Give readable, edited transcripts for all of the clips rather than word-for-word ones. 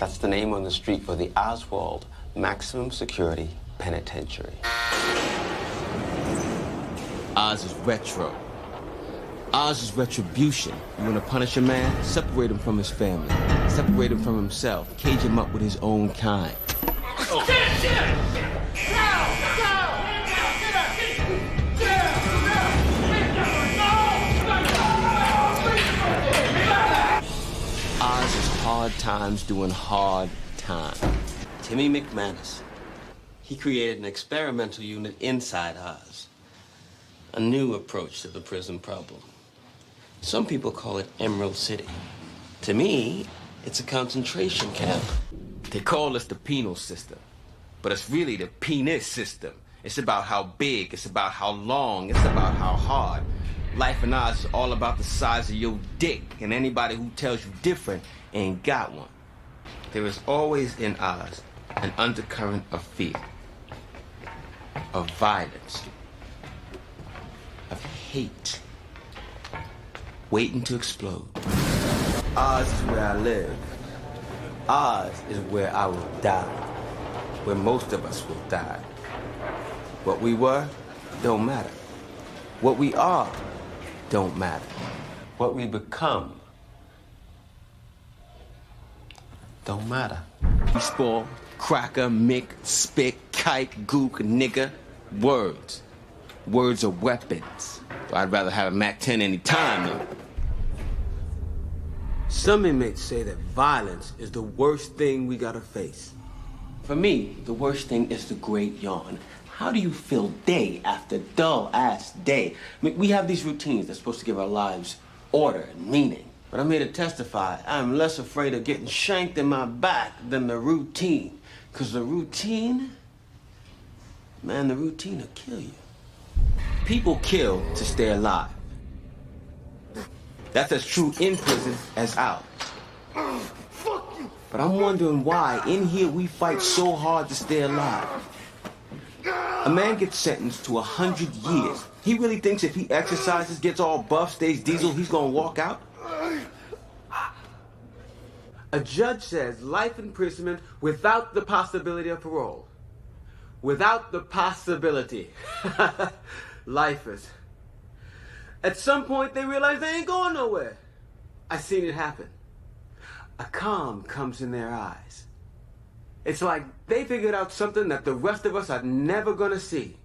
That's the name on the street for the Oswald Maximum Security Penitentiary. Oz is retro. Oz is retribution. You want to punish a man? Separate him from his family. Separate him from himself. Cage him up with his own kind. Oh. Oz is hard times doing hard time. Timmy McManus. He created an experimental unit inside Oz. A new approach to the prison problem. Some people call it Emerald City. To me, it's a concentration camp. They call us the penal system, but it's really the penis system. It's about how big, it's about how long, it's about how hard. Life in Oz is all about the size of your dick, and anybody who tells you different ain't got one. There is always in Oz an undercurrent of fear, of violence, of hate, waiting to explode. Oz is where I live. Oz is where I will die, where most of us will die. What we were don't matter. What we are don't matter. What we become don't matter. You spoil, cracker, mick, spit, kike, gook, nigga. Words. Words are weapons. I'd rather have a MAC-10 any time, though. Some inmates say that violence is the worst thing we gotta face. For me, the worst thing is the great yawn. How do you feel day after dull-ass day? I mean, we have these routines that's supposed to give our lives order and meaning. But I'm here to testify, I'm less afraid of getting shanked in my back than the routine. Because the routine, man, the routine will kill you. People kill to stay alive. That's as true in prison as out. But I'm wondering why in here we fight so hard to stay alive. A man gets sentenced to 100 years. He really thinks if he exercises, gets all buff, stays diesel, he's gonna walk out? A judge says life imprisonment without the possibility of parole. Without the possibility. Lifers. At some point, they realize they ain't going nowhere. I seen it happen. A calm comes in their eyes. It's like they figured out something that the rest of us are never gonna see.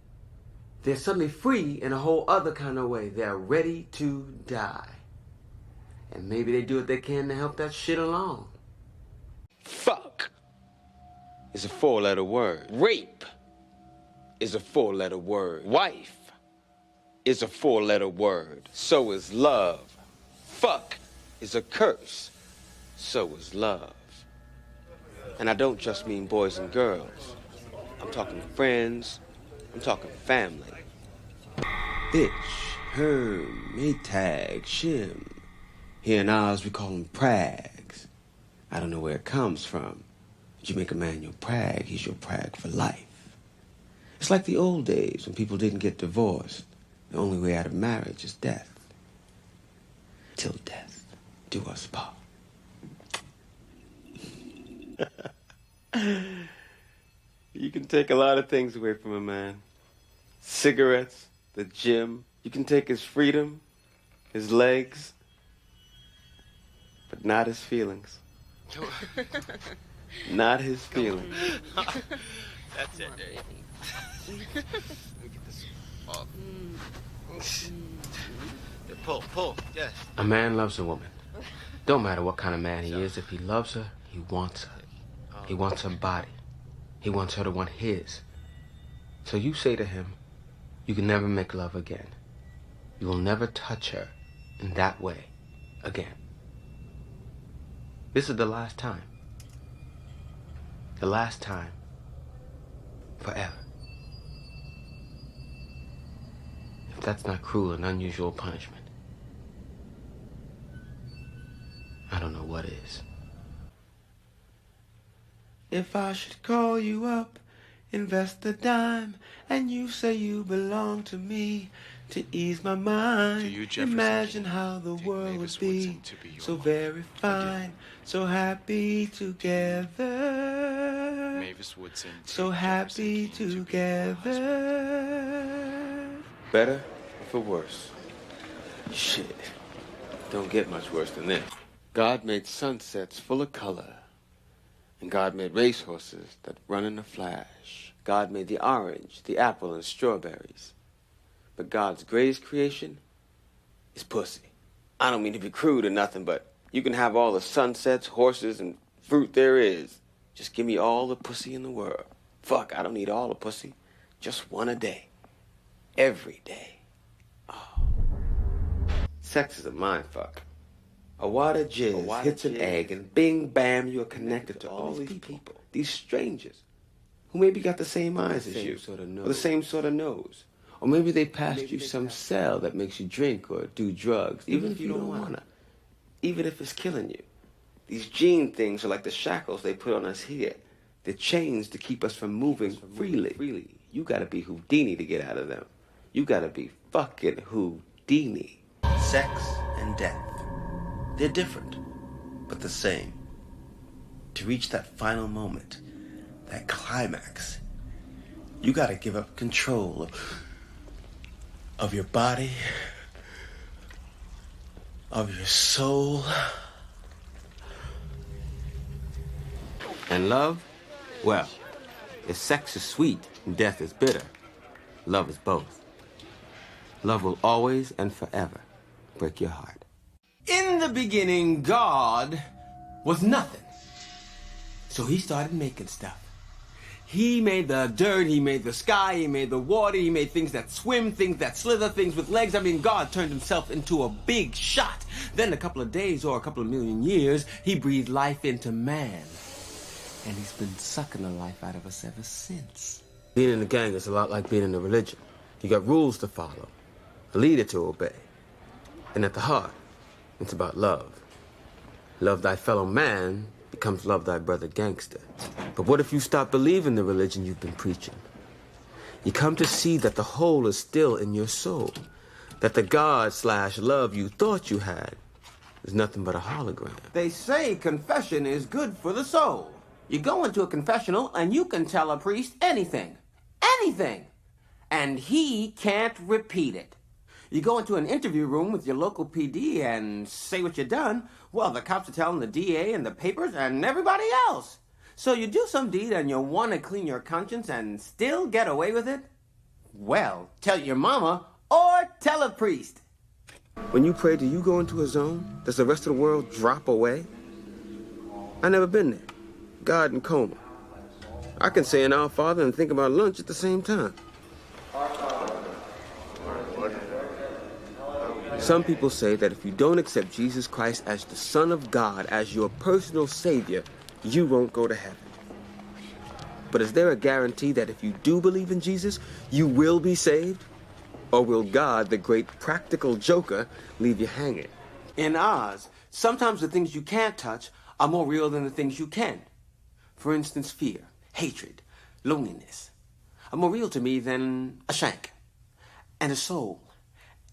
They're suddenly free in a whole other kind of way. They're ready to die. And maybe they do what they can to help that shit along. Fuck is a 4-letter word. Rape is a 4-letter word. Wife is a 4-letter word. So is love. Fuck is a curse. So is love. And I don't just mean boys and girls. I'm talking friends. I'm talking family. Bitch, herm, maytag, shim. Here in Oz, we call them prags. I don't know where it comes from. But you make a man your prag, he's your prag for life. It's like the old days when people didn't get divorced. The only way out of marriage is death. Till death do us part. You can take a lot of things away from a man. Cigarettes, the gym. You can take his freedom, his legs, but not his feelings. Not his feelings. That's it, there. Let me get this off. Pull, yes. A man loves a woman. Don't matter what kind of man he is. If he loves her, he wants her. He wants her body. He wants her to want his. So you say to him, you can never make love again. You will never touch her in that way again. This is the last time. The last time. Forever. If that's not cruel and unusual punishment, I don't know what is. If I should call you up, invest a dime, and you say you belong to me, to ease my mind. Do you, Jefferson, Imagine how the take world Mavis would be Woodson to be your so mom? very fine, so happy together. Mavis Woodson. So happy together. To Better or for worse? Shit. Don't get much worse than this. God made sunsets full of color. And God made racehorses that run in a flash. God made the orange, the apple, and strawberries. But God's greatest creation is pussy. I don't mean to be crude or nothing, but you can have all the sunsets, horses, and fruit there is. Just give me all the pussy in the world. Fuck, I don't need all the pussy. Just one a day. Every day. Oh. Sex is a mindfuck. A wad of jizz hits an egg, and bing, bam, you are connected to all these people. These strangers who maybe got the same eyes as you, or the same sort of nose. Or maybe they passed you some cell that makes you drink or do drugs, even if you don't wanna. Even if it's killing you. These gene things are like the shackles they put on us here. The chains to keep us from moving freely. You gotta be Houdini to get out of them. You gotta be fucking Houdini. Sex and death. They're different, but the same. To reach that final moment, that climax, you gotta give up control of your body, of your soul. And love? Well, if sex is sweet and death is bitter, love is both. Love will always and forever break your heart. In the beginning, God was nothing. So he started making stuff. He made the dirt, he made the sky, he made the water, he made things that swim, things that slither, things with legs. I mean, God turned himself into a big shot. Then a couple of days or a couple of million years, he breathed life into man. And he's been sucking the life out of us ever since. Being in a gang is a lot like being in a religion. You got rules to follow, a leader to obey. And at the heart, it's about love. Love thy fellow man becomes love thy brother gangster. But what if you stop believing the religion you've been preaching? You come to see that the hole is still in your soul. That the God/love you thought you had is nothing but a hologram. They say confession is good for the soul. You go into a confessional and you can tell a priest anything. Anything. And he can't repeat it. You go into an interview room with your local PD and say what you done, well, the cops are telling the DA and the papers and everybody else. So you do some deed and you want to clean your conscience and still get away with it? Well, tell your mama or tell a priest. When you pray, do you go into a zone? Does the rest of the world drop away? I never been there. God in coma. I can say an Our Father and think about lunch at the same time. Some people say that if you don't accept Jesus Christ as the Son of God, as your personal Savior, you won't go to heaven. But is there a guarantee that if you do believe in Jesus, you will be saved? Or will God, the great practical joker, leave you hanging? In Oz, sometimes the things you can't touch are more real than the things you can. For instance, fear, hatred, loneliness are more real to me than a shank. And a soul,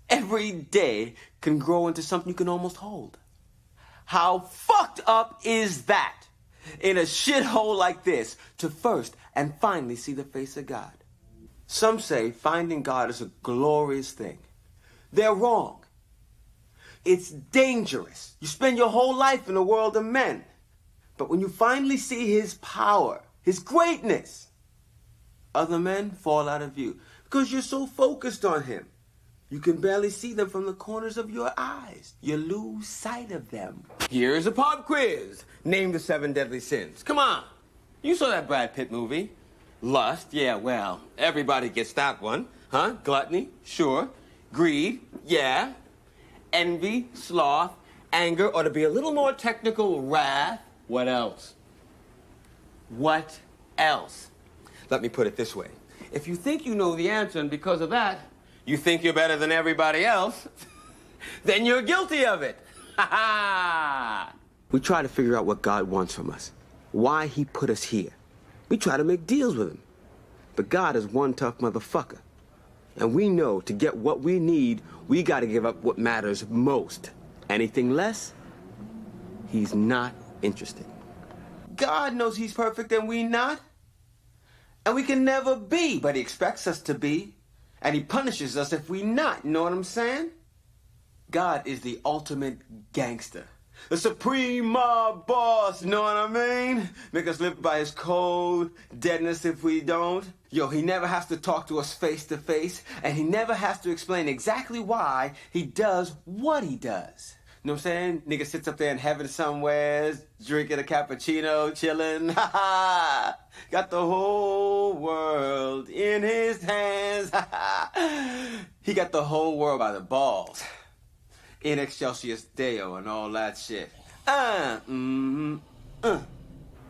every day, can grow into something you can almost hold. How fucked up is that? In a shithole like this, to first and finally see the face of God. Some say finding God is a glorious thing. They're wrong. It's dangerous. You spend your whole life in a world of men. But when you finally see his power, his greatness, other men fall out of view because you're so focused on him. You can barely see them from the corners of your eyes. You lose sight of them. Here's a pop quiz. Name the 7 deadly sins. Come on. You saw that Brad Pitt movie. Lust, yeah, well, everybody gets that one. Huh? Gluttony, sure. Greed, yeah. Envy, sloth, anger, or to be a little more technical, wrath. What else? What else? Let me put it this way. If you think you know the answer and because of that, you think you're better than everybody else, then you're guilty of it. Ha ha! We try to figure out what God wants from us, why he put us here. We try to make deals with him. But God is one tough motherfucker. And we know to get what we need, we gotta give up what matters most. Anything less, he's not interested. God knows he's perfect and we not. And we can never be, but he expects us to be. And he punishes us if we not, you know what I'm saying? God is the ultimate gangster. The supreme mob boss, you know what I mean? Make us live by his code, deadness if we don't. Yo, he never has to talk to us face to face, and he never has to explain exactly why he does what he does. You know what I'm saying? Nigga sits up there in heaven somewhere, drinking a cappuccino, chilling. Ha ha! Got the whole world in his hands. Ha ha! He got the whole world by the balls. In excelsis Deo and all that shit. In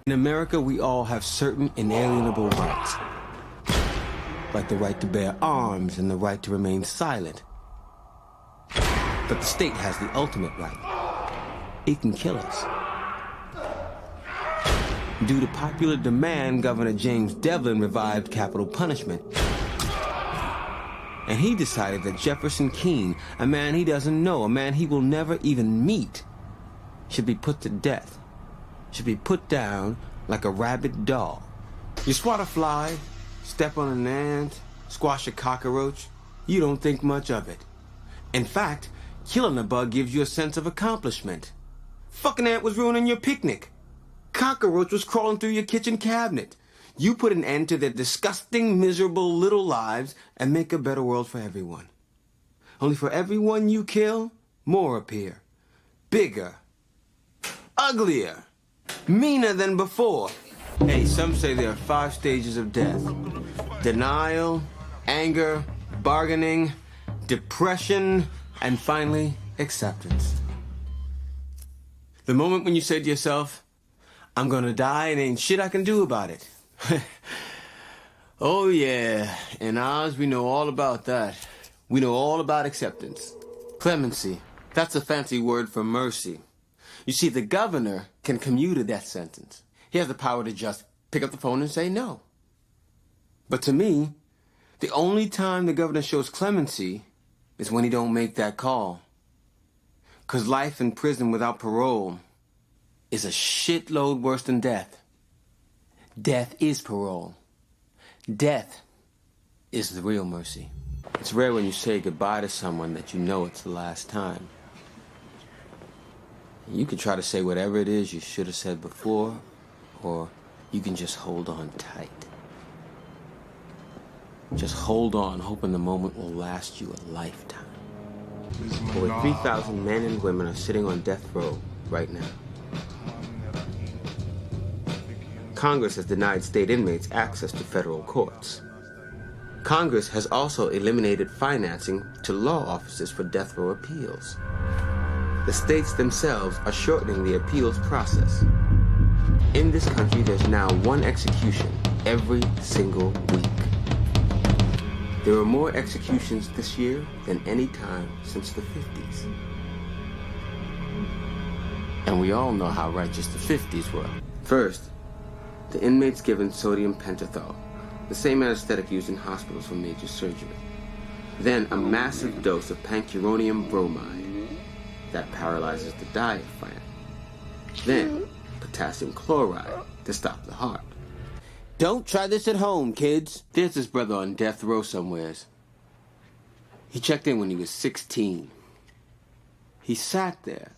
America, we all have certain inalienable rights. Like the right to bear arms and the right to remain silent. But the state has the ultimate right. It can kill us. Due to popular demand, Governor James Devlin revived capital punishment. And he decided that Jefferson Keene, a man he doesn't know, a man he will never even meet, should be put to death. Should be put down like a rabid dog. You swat a fly, step on an ant, squash a cockroach, you don't think much of it. In fact, killing a bug gives you a sense of accomplishment. Fucking ant was ruining your picnic. Cockroach was crawling through your kitchen cabinet. You put an end to their disgusting, miserable little lives and make a better world for everyone. Only for every one you kill, more appear. Bigger. Uglier. Meaner than before. Hey, some say there are 5 stages of death. Denial, anger, bargaining, depression, and finally, acceptance. The moment when you say to yourself, I'm gonna die and ain't shit I can do about it. Oh yeah, in Oz we know all about that. We know all about acceptance. Clemency, that's a fancy word for mercy. You see, the governor can commute a death sentence. He has the power to just pick up the phone and say no. But to me, the only time the governor shows clemency is when he don't make that call. 'Cause life in prison without parole is a shitload worse than death. Death is parole. Death is the real mercy. It's rare when you say goodbye to someone that you know it's the last time. You can try to say whatever it is you should have said before, or you can just hold on tight. Just hold on, hoping the moment will last you a lifetime. Over 3,000 men and women are sitting on death row right now. Congress has denied state inmates access to federal courts. Congress has also eliminated financing to law offices for death row appeals. The states themselves are shortening the appeals process. In this country, there's now 1 execution every single week. There were more executions this year than any time since the 50s. And we all know how righteous the 50s were. First, the inmates given sodium pentothal, the same anesthetic used in hospitals for major surgery. Then a massive dose of pancuronium bromide that paralyzes the diaphragm. Then potassium chloride to stop the heart. Don't try this at home, kids. There's this brother on death row somewheres. He checked in when he was 16. He sat there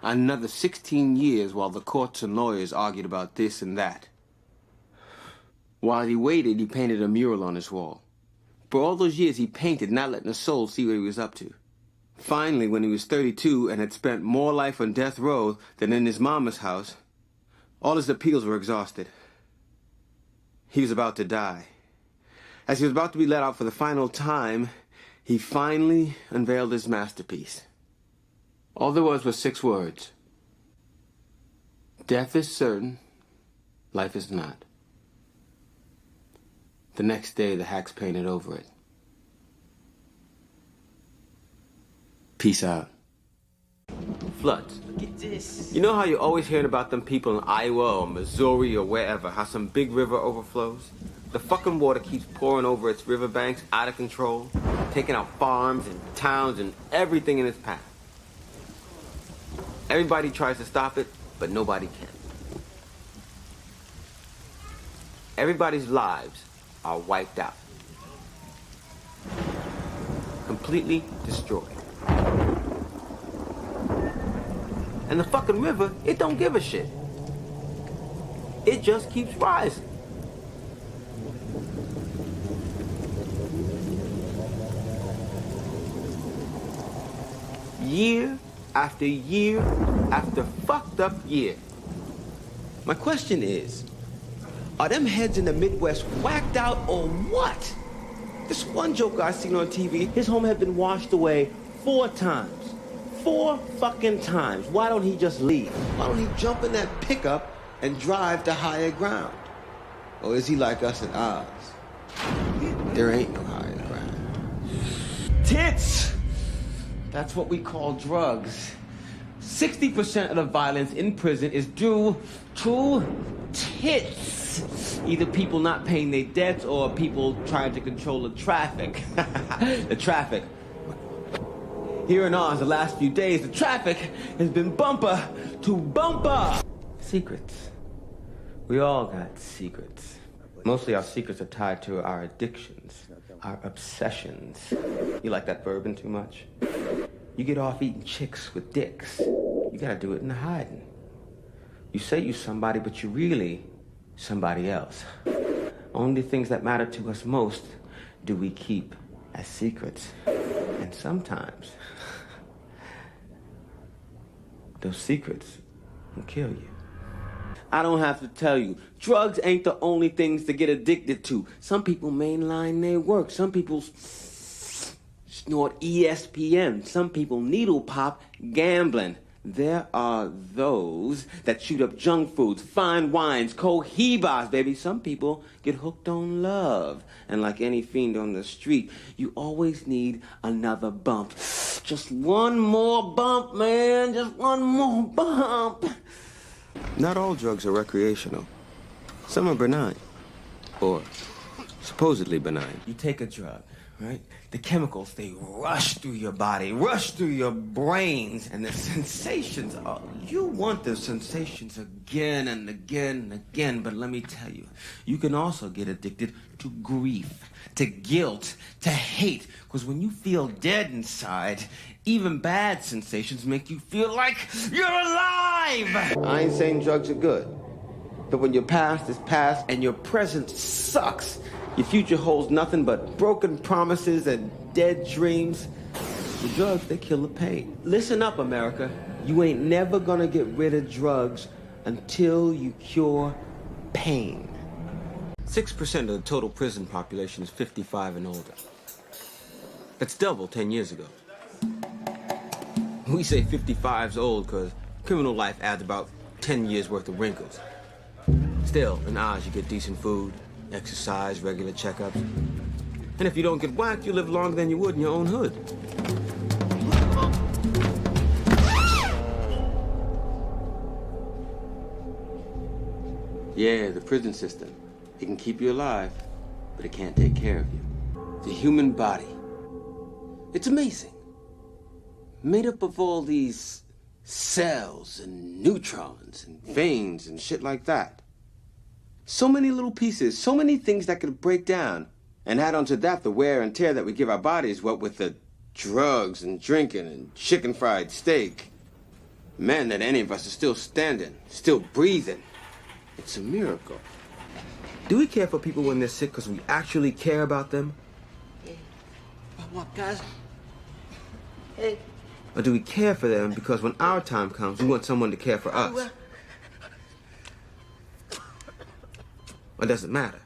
another 16 years while the courts and lawyers argued about this and that. While he waited, he painted a mural on his wall. For all those years he painted, not letting a soul see what he was up to. Finally, when he was 32 and had spent more life on death row than in his mama's house, all his appeals were exhausted. He was about to die. As he was about to be let out for the final time, he finally unveiled his masterpiece. All there was 6 words. Death is certain, life is not. The next day, the hacks painted over it. Peace out. Floods. Look at this. You know how you're always hearing about them people in Iowa or Missouri or wherever, how some big river overflows? The fucking water keeps pouring over its riverbanks out of control. taking out farms and towns and everything in its path. Everybody tries to stop it, but nobody can. Everybody's lives are wiped out. Completely destroyed. And the fucking river, it don't give a shit. It just keeps rising. Year after year after fucked up year. My question is, are them heads in the Midwest whacked out or what? This one joker I seen on TV, his home had been washed away 4 times. 4 fucking times. Why don't he just leave? Why don't he jump in that pickup and drive to higher ground? Or is he like us at Oz? There ain't no higher ground. Tits! That's what we call drugs. 60% of the violence in prison is due to tits. Either people not paying their debts or people trying to control the traffic. The traffic. Here in Oz, the last few days, the traffic has been bumper to bumper. Secrets. We all got secrets. Mostly our secrets are tied to our addictions, our obsessions. You like that bourbon too much? You get off eating chicks with dicks. You gotta do it in the hiding. You say you somebody, but you really somebody else. Only things that matter to us most do we keep as secrets. And sometimes, those secrets will kill you. I don't have to tell you, drugs ain't the only things to get addicted to. Some people mainline their work. Some people snort ESPN. Some people needle pop gambling. There are those that shoot up junk foods, fine wines, cohibas, baby. Some people get hooked on love. And like any fiend on the street, you always need another bump. Just one more bump, man. Just one more bump. Not all drugs are recreational. Some are benign. Or supposedly benign. You take a drug, right? The chemicals, they rush through your body, rush through your brains, and the sensations are, you want the sensations again and again and again, but let me tell you, you can also get addicted to grief, to guilt, to hate, because when you feel dead inside, even bad sensations make you feel like you're alive! I ain't saying drugs are good, but when your past is past and your present sucks, your future holds nothing but broken promises and dead dreams. The drugs, they kill the pain. Listen up, America. You ain't never gonna get rid of drugs until you cure pain. 6% of the total prison population is 55 and older. That's double 10 years ago. We say 55's old because criminal life adds about 10 years worth of wrinkles. Still, in Oz, you get decent food, exercise, regular checkups. And if you don't get whacked, you live longer than you would in your own hood. Yeah, the prison system. It can keep you alive, but it can't take care of you. The human body. It's amazing. Made up of all these cells and neutrons and veins and shit like that. So many little pieces, so many things that could break down. And add on to that the wear and tear that we give our bodies, what with the drugs and drinking and chicken fried steak. Man, that any of us are still standing, still breathing. It's a miracle. Do we care for people when they're sick because we actually care about them? Hey, what, guys? Hey. Or do we care for them because when our time comes, we want someone to care for us? Or does it matter?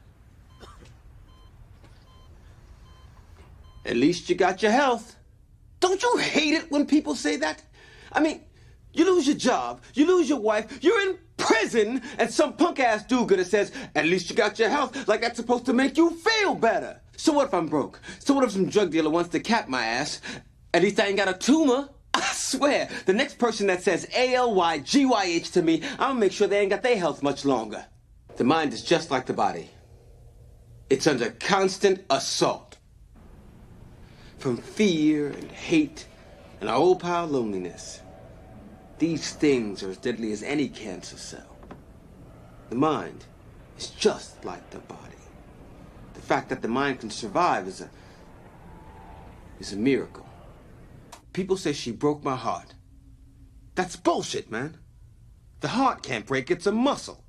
At least you got your health. Don't you hate it when people say that? I mean, you lose your job, you lose your wife, you're in prison, and some punk-ass do-gooder says, at least you got your health, like that's supposed to make you feel better. So what if I'm broke? So what if some drug dealer wants to cap my ass? At least I ain't got a tumor. I swear, the next person that says ALYGYH to me, I'm gonna make sure they ain't got their health much longer. The mind is just like the body. It's under constant assault. from fear and hate and our old pal loneliness. These things are as deadly as any cancer cell. The mind is just like the body. The fact that the mind can survive is a miracle. People say she broke my heart. That's bullshit, man. The heart can't break, it's a muscle.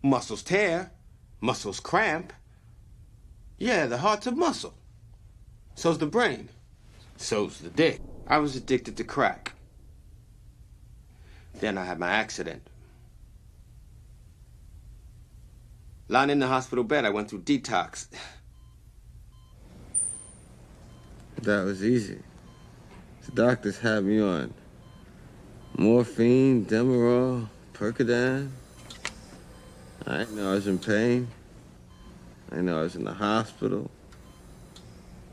Muscles tear, muscles cramp. Yeah, the heart's a muscle. So's the brain. So's the dick. I was addicted to crack. Then I had my accident. Lying in the hospital bed, I went through detox. That was easy. The doctors had me on morphine, Demerol, Percodan. I didn't know I was in pain. I didn't know I was in the hospital,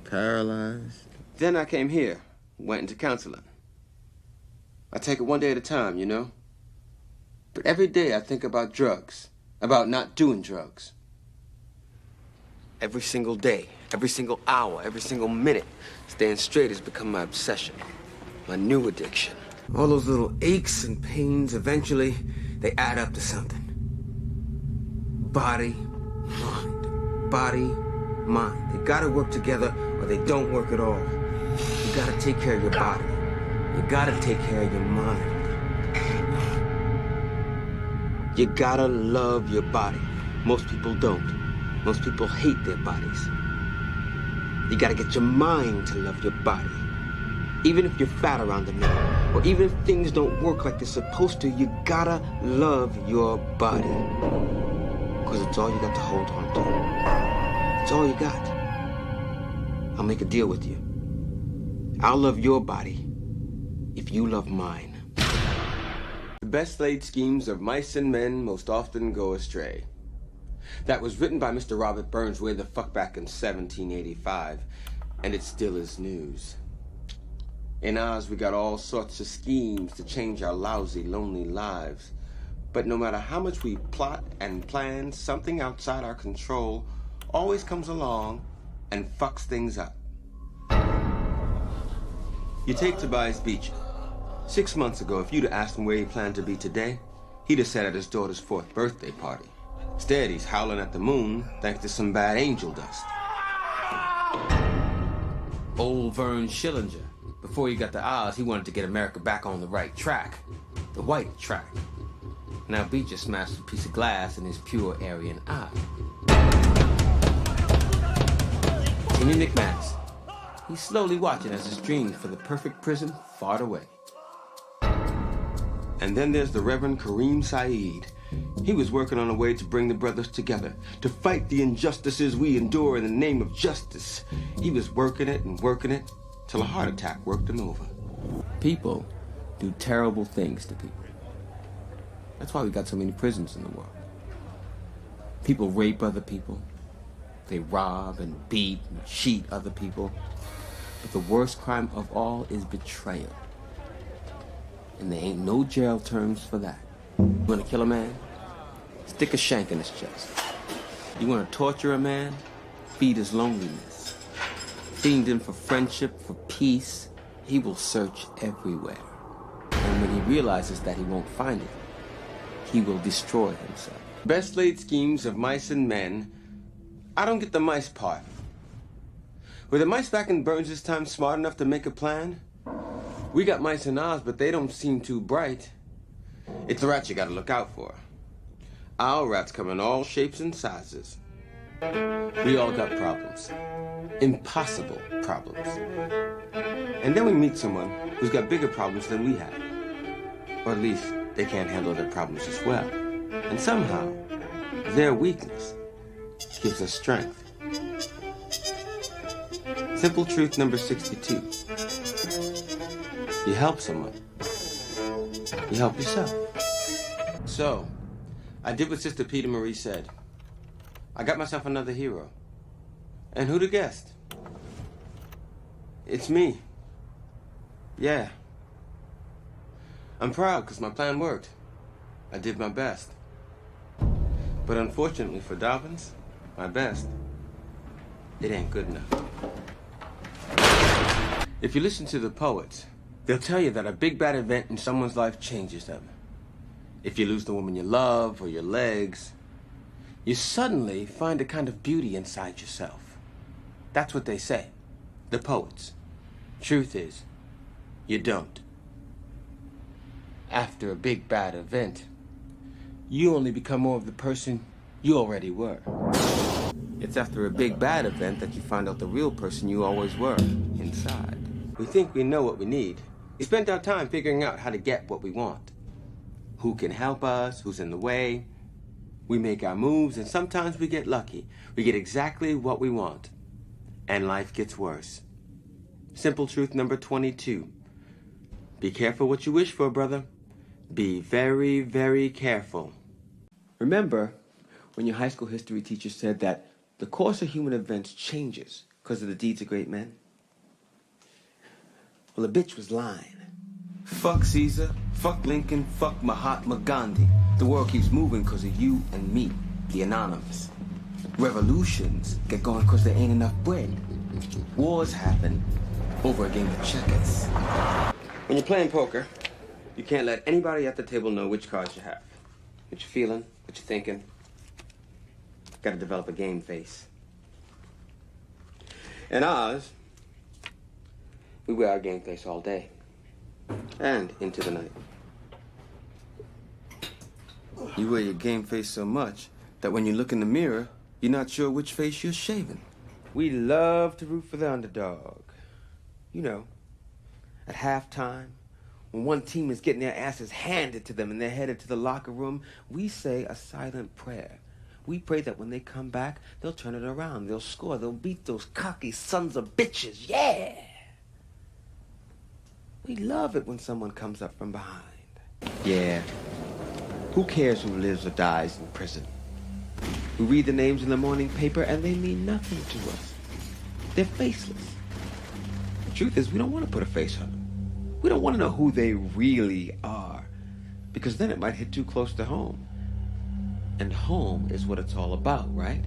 paralyzed. Then I came here, went into counseling. I take it one day at a time, you know? But every day I think about drugs, about not doing drugs. Every single day, every single hour, every single minute, staying straight has become my obsession, my new addiction. All those little aches and pains, eventually, they add up to something. Body, mind, body, mind. They gotta work together or they don't work at all. You gotta take care of your body. You gotta take care of your mind. You gotta love your body. Most people don't. Most people hate their bodies. You gotta get your mind to love your body. Even if you're fat around the middle, or even if things don't work like they're supposed to, you gotta love your body. Because it's all you got to hold on to. It's all you got. I'll make a deal with you. I'll love your body if you love mine. The best laid schemes of mice and men most often go astray. That was written by Mr. Robert Burns way the fuck back in 1785, and it still is news. In Oz, we got all sorts of schemes to change our lousy, lonely lives. But no matter how much we plot and plan, something outside our control always comes along and fucks things up. You take Tobias Beecher. 6 months ago, if you'd have asked him where he planned to be today, he'd have said at his daughter's 4th birthday party. Instead, he's howling at the moon thanks to some bad angel dust. Old Vern Schillinger. Before he got to Oz, he wanted to get America back on the right track. The white track. Now Beecher smashed a piece of glass in his pure Aryan eye. Timmy McManus. He's slowly watching as his dreams for the perfect prison fart away. And then there's the Reverend Kareem Saeed. He was working on a way to bring the brothers together, to fight the injustices we endure in the name of justice. He was working it till a heart attack worked him over. People do terrible things to people. That's why we got so many prisons in the world. People rape other people. They rob and beat and cheat other people. But the worst crime of all is betrayal. And there ain't no jail terms for that. You wanna kill a man? Stick a shank in his chest. You wanna torture a man? Feed his loneliness. Fiend him for friendship, for peace. He will search everywhere. And when he realizes that he won't find it, he will destroy himself. Best laid schemes of mice and men. I don't get the mice part. Were the mice back in Burns' time smart enough to make a plan? We got mice in Oz, but they don't seem too bright. It's the rats you gotta look out for. Our rats come in all shapes and sizes. We all got problems. Impossible problems. And then we meet someone who's got bigger problems than we have. Or at least they can't handle their problems as well. And somehow, their weakness gives us strength. Simple truth number 62. You help someone, you help yourself. So, I did what Sister Peter Marie said. I got myself another hero. And who'd have guessed? It's me. Yeah. I'm proud because my plan worked. I did my best. But unfortunately for Dobbins, my best, it ain't good enough. If you listen to the poets, they'll tell you that a big bad event in someone's life changes them. If you lose the woman you love or your legs, you suddenly find a kind of beauty inside yourself. That's what they say, the poets. Truth is, you don't. After a big bad event, you only become more of the person you already were. It's after a big bad event that you find out the real person you always were, inside. We think we know what we need. We spend our time figuring out how to get what we want. Who can help us, who's in the way. We make our moves, and sometimes we get lucky. We get exactly what we want. And life gets worse. Simple truth number 22. Be careful what you wish for, brother. Be very, very careful. Remember when your high school history teacher said that the course of human events changes because of the deeds of great men? Well, the bitch was lying. Fuck Caesar, fuck Lincoln, fuck Mahatma Gandhi. The world keeps moving because of you and me, the anonymous. Revolutions get going because there ain't enough bread. Wars happen over a game of checkers. When you're playing poker, you can't let anybody at the table know which cards you have. What you're feeling, what you're thinking. Gotta develop a game face. In ours, we wear our game face all day. And into the night. You wear your game face so much that when you look in the mirror, you're not sure which face you're shaving. We love to root for the underdog. You know, at halftime, when one team is getting their asses handed to them and they're headed to the locker room, we say a silent prayer. We pray that when they come back, they'll turn it around, they'll score, they'll beat those cocky sons of bitches, yeah! We love it when someone comes up from behind. Yeah. Who cares who lives or dies in prison? We read the names in the morning paper and they mean nothing to us. They're faceless. The truth is, we don't want to put a face on them. We don't want to know who they really are, because then it might hit too close to home. And home is what it's all about, right?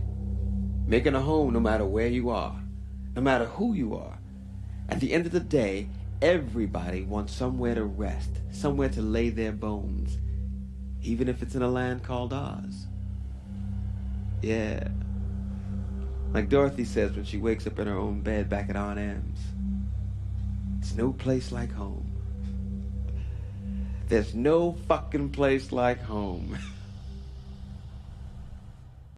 Making a home no matter where you are, no matter who you are. At the end of the day, everybody wants somewhere to rest, somewhere to lay their bones, even if it's in a land called Oz. Yeah. Like Dorothy says when she wakes up in her own bed back at Aunt Em's. It's no place like home. There's no fucking place like home.